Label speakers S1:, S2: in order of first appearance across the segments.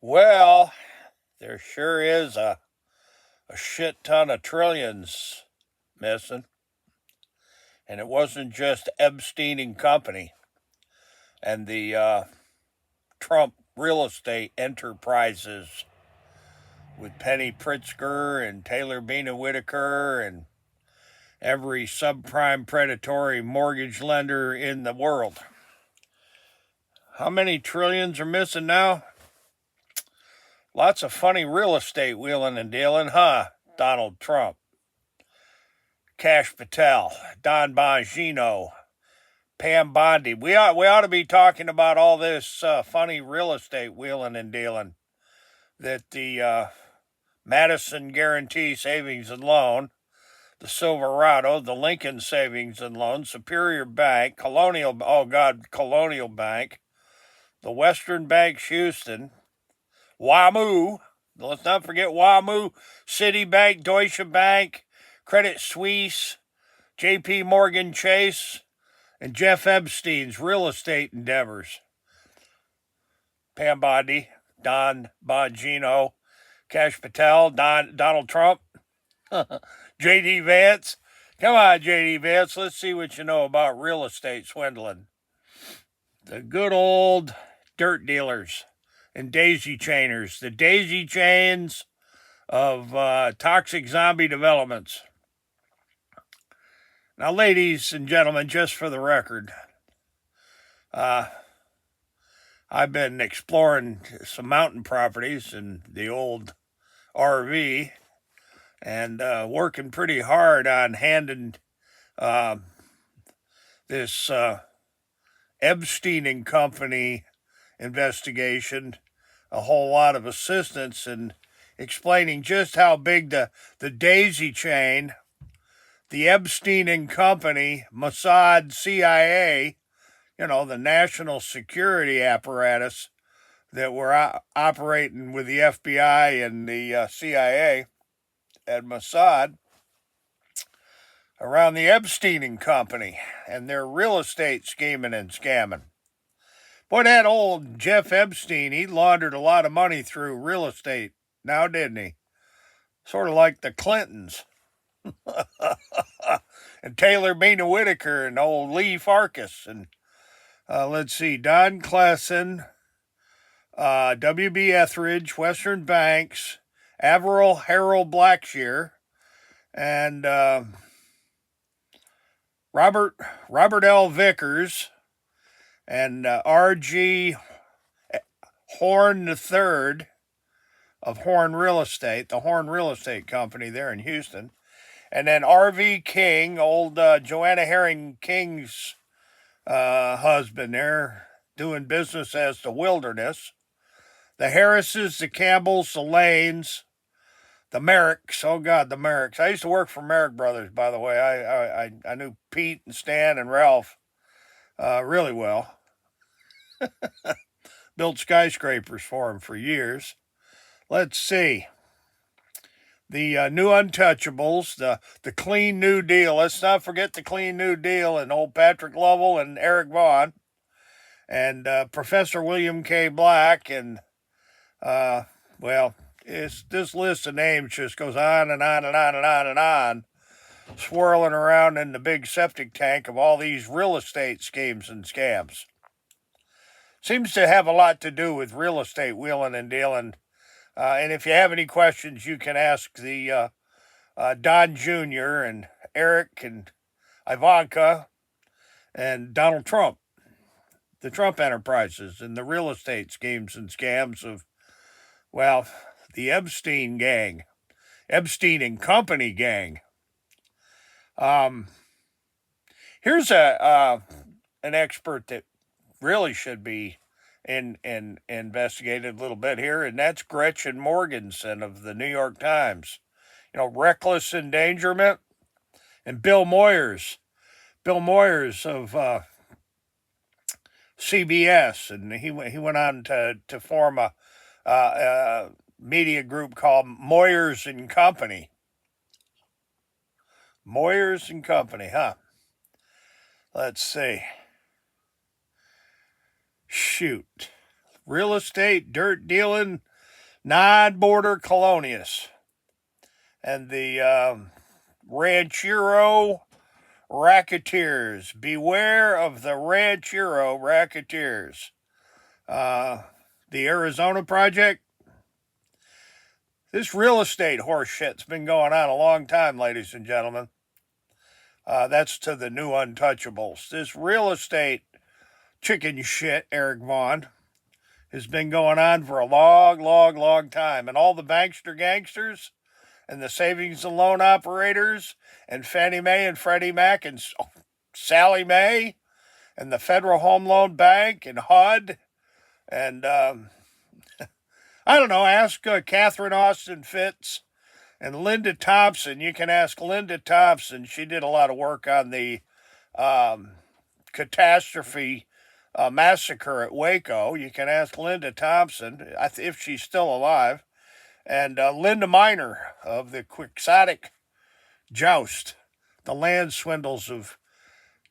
S1: Well, there sure is a shit ton of trillions missing. And it wasn't just Epstein and Company and the Trump real estate enterprises with Penny Pritzker and Taylor Bena Whitaker and every subprime predatory mortgage lender in the world. How many trillions are missing now? Lots of funny real estate wheeling and dealing, huh? Donald Trump, Cash Patel, Don Bongino, Pam Bondi. We ought to be talking about all this funny real estate wheeling and dealing that the Madison Guarantee Savings and Loan, the Silverado, the Lincoln Savings and Loan, Superior Bank, Colonial Bank, the Western Bank Houston, WAMU, let's not forget WAMU, Citibank, Deutsche Bank, Credit Suisse, J.P. Morgan Chase, and Jeff Epstein's real estate endeavors. Pam Bondi, Don Bongino, Cash Patel, Donald Trump, J.D. Vance. Come on, J.D. Vance, let's see what you know about real estate swindling. The good old dirt dealers and daisy chainers, the daisy chains of toxic zombie developments. Now, ladies and gentlemen, just for the record, I've been exploring some mountain properties in the old RV and working pretty hard on handing this Epstein and Company investigation a whole lot of assistance in explaining just how big the daisy chain, the Epstein and Company, MOSSAD, CIA, the national security apparatus that were operating with the FBI and the CIA and Mossad around the Epstein and Company and their real estate scheming and scamming. Boy, that old Jeff Epstein, he laundered a lot of money through real estate now, didn't he? Sort of like the Clintons. And Taylor Bena Whitaker and old Lee Farkas. And let's see, Don Classen, W.B. Etheridge, Western Banks, Averill Harold Blackshear, and Robert L. Vickers, and R.G. Horn III of Horn Real Estate, the Horn Real Estate Company there in Houston, and then R.V. King, old Joanna Herring King's husband there, doing business as the Wilderness, the Harrises, the Campbells, the Lanes, the Merricks. Oh, God, the Merricks. I used to work for Merrick Brothers, by the way. I knew Pete and Stan and Ralph really well. Built skyscrapers for them for years. Let's see. The New Untouchables, the Clean New Deal. Let's not forget the Clean New Deal and old Patrick Lovell and Eric Vaughn and Professor William K. Black. And, this list of names just goes on and on and on and on and on, swirling around in the big septic tank of all these real estate schemes and scams. Seems to have a lot to do with real estate wheeling and dealing. And if you have any questions, you can ask the Don Jr. and Eric and Ivanka and Donald Trump, the Trump enterprises and the real estate schemes and scams of, the Epstein gang, Epstein and Company gang. Here's an expert that really should be investigated a little bit here, and that's Gretchen Morgensen of the New York Times. Reckless endangerment, and Bill Moyers of CBS, and he went on to form a media group called Moyers and Company. Moyers and Company, huh? Let's see. Shoot. Real estate, dirt dealing, non-border colonialists and the ranchero racketeers. Beware of the ranchero racketeers. The Arizona Project. This real estate horse shit's been going on a long time, ladies and gentlemen. That's to the new untouchables. This real estate chicken shit, Eric Vaughn, has been going on for a long time. And all the bankster gangsters and the savings and loan operators and Fannie Mae and Freddie Mac and Sally Mae and the Federal Home Loan Bank and HUD and I don't know, ask Catherine Austin Fitts and Linda Thompson. You can ask Linda Thompson. She did a lot of work on the catastrophe massacre at Waco. You can ask Linda Thompson if she's still alive. And Linda Miner of the Quixotic Joust, the land swindles of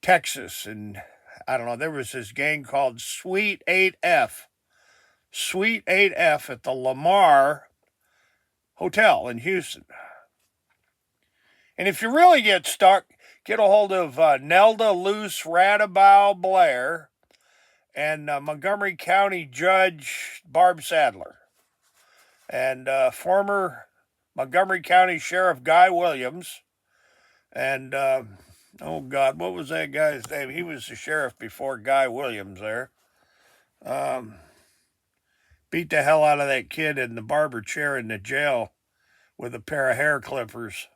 S1: Texas. And I don't know, there was this gang called Suite 8F. Suite 8F at the Lamar Hotel in Houston. And if you really get stuck, get a hold of Nelda Luce Radabow Blair and Montgomery County Judge Barb Sadler and former Montgomery County Sheriff Guy Williams and, oh God, what was that guy's name? He was the sheriff before Guy Williams there. Beat the hell out of that kid in the barber chair in the jail with a pair of hair clippers.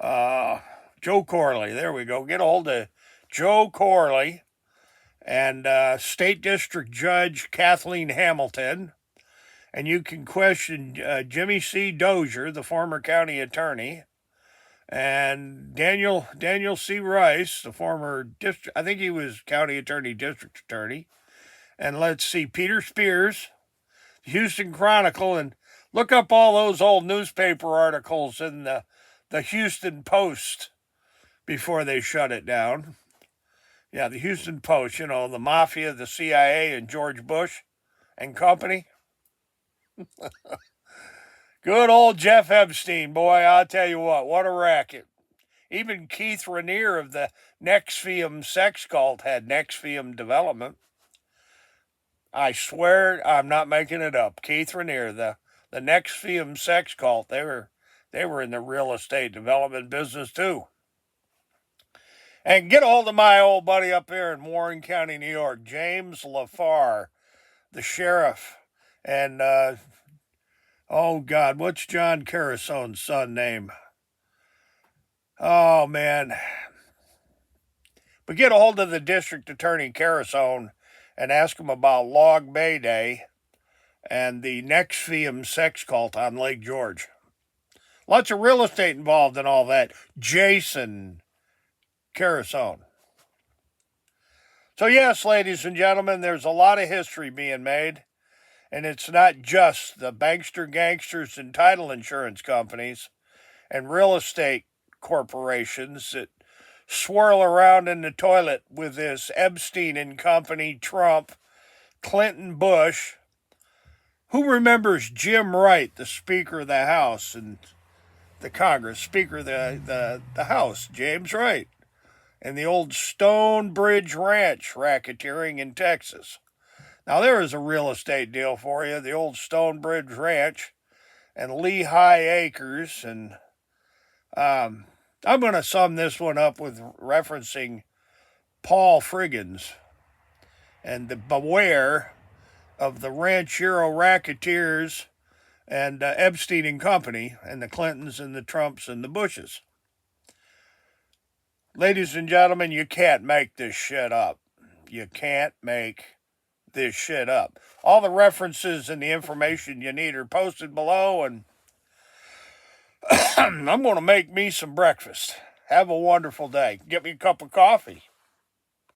S1: Joe Corley, there we go. Get a hold of Joe Corley and State District Judge Kathleen Hamilton. And you can question Jimmy C. Dozier, the former county attorney, and Daniel C. Rice, the former district, I think he was county attorney, district attorney. And let's see, Peter Spears, Houston Chronicle, and look up all those old newspaper articles in the Houston Post before they shut it down. Yeah, the Houston Post, you know, the mafia, the CIA, and George Bush and company. Good old Jeff Epstein, boy, I'll tell you what a racket. Even Keith Raniere of the Nexium sex cult had Nexium development. I swear I'm not making it up. Keith Raniere, the Nexium sex cult, they were in the real estate development business too. And get a hold of my old buddy up here in Warren County, New York, James LaFar, the sheriff. And, oh God, what's John Carasone's son name? Oh man. But get a hold of the district attorney, Carasone, and ask him about Log Bay Day and the Nexium sex cult on Lake George. Lots of real estate involved in all that. Jason Carasone. So yes, ladies and gentlemen, there's a lot of history being made. And it's not just the bankster gangsters and title insurance companies and real estate corporations that swirl around in the toilet with this Epstein and Company, Trump, Clinton, Bush. Who remembers Jim Wright, the Speaker of the House and the Congress, Speaker of the House, James Wright, and the old Stonebridge Ranch racketeering in Texas? Now, there is a real estate deal for you, the old Stonebridge Ranch and Lehigh Acres. And I'm going to sum this one up with referencing Paul Friggins and the beware of the ranchero racketeers and Epstein and Company and the Clintons and the Trumps and the Bushes. Ladies and gentlemen, you can't make this shit up. You can't make this shit up. All the references and the information you need are posted below, and I'm going to make me some breakfast. Have a wonderful day. Get me a cup of coffee.